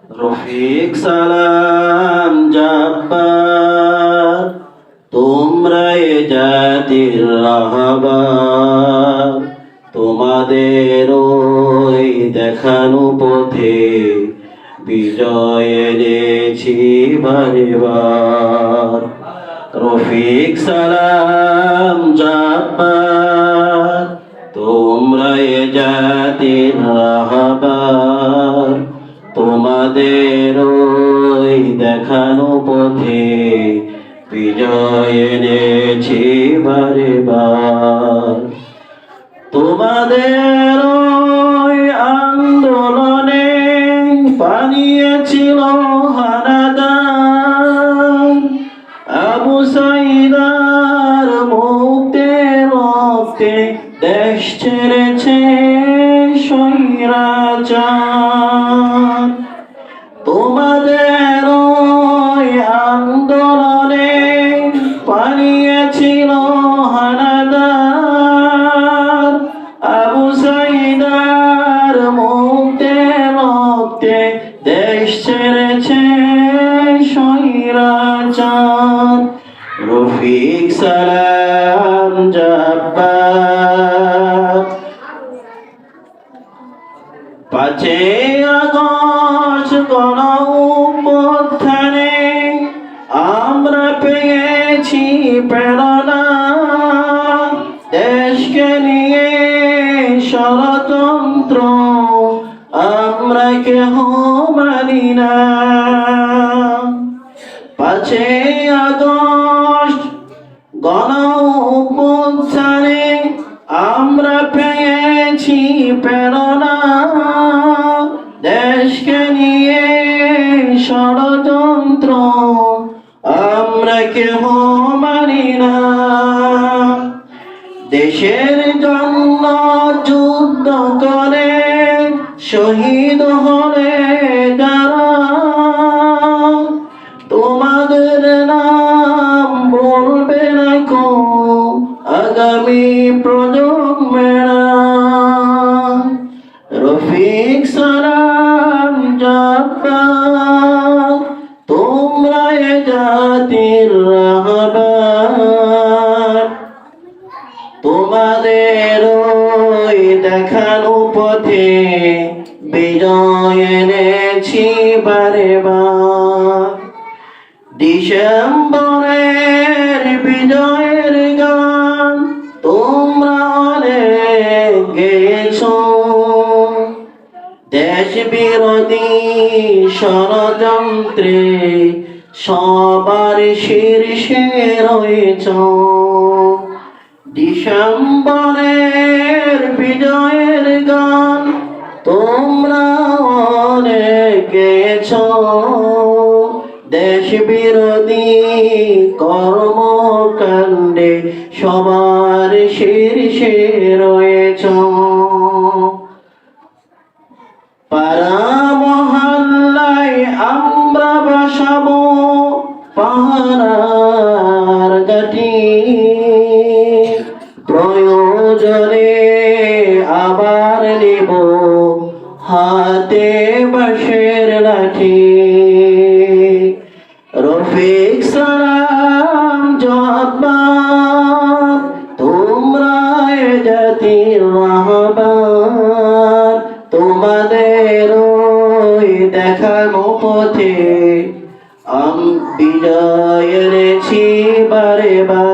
রফিক সালাম জাব্বার, তোমরা এ জাতির রাহবার। তোমাদের ওই দেখানো পথে বিজয় এনেছি বারে বার। রফিক সালাম জাব্বার, তোমরা এ জাতির রাহবার। তোমাদের ওই দেখানো পথে বিজয় এনেছি বারে বার। তোমাদের ওই আন্দোলনে বানিয়েছিল হানাদার। আবু সাইদার মুক্তে রক্তে দেশ ছেড়েছে স্বৈরাচার। তোমাদের ওই আন্দোলনে বানিয়েছিল হানাদার। আবু সাইদার মুক্তে রক্তে দেশ ছেড়েছে স্বৈরাচার। রফিক সালাম জাব্বার, 5ই আগস্ট গণঅভ্যুত্থানে আমরা পেয়েছি প্রেরণা। দেশকে নিয়ে ষড়যন্ত্র আমরা কেহ মানি না। 5ই আগস্ট গণঅভ্যুত্থানে আমরা পেয়েছি প্রেরণা। দেশকে নিয়ে ষড়যন্ত্র আমরা কেহ মানি না। দেশের জন্য যুদ্ধ করে শহীদ হলে যারা, তোমাদের নাম বলবে না কো আগামী প্রজন্মেরা। রফিক সালাম জাব্বার, তোমরা এ জাতির রাহবার। তোমাদের ওই দেখানো পথে বিজয় এনেছি বারে বার। ডিসেম্বরের বিজয়ের গান তোমরা অনেক গেয়েছ। দেশ বিরোধী ষড়যন্ত্রে সবার শীর্ষে রয়েছ। ডিসেম্বরের বিজয়ের গান তোমরা অনেক গেয়েছ। দেশ বিরোধী কর্মকাণ্ডে সবার শীর্ষে রয়েছ। পাড়া মহল্লায় আমরা বসাবো পাহারার গাঠি। প্রয়োজনে আবার নেব হাতে বাঁশের লাঠি। রফিক সালাম জাব্বার, তোমরা এ জাতির রাহবার। তোমাদের ওই দেখানো পথে বিজয় এনেছি বারে বার।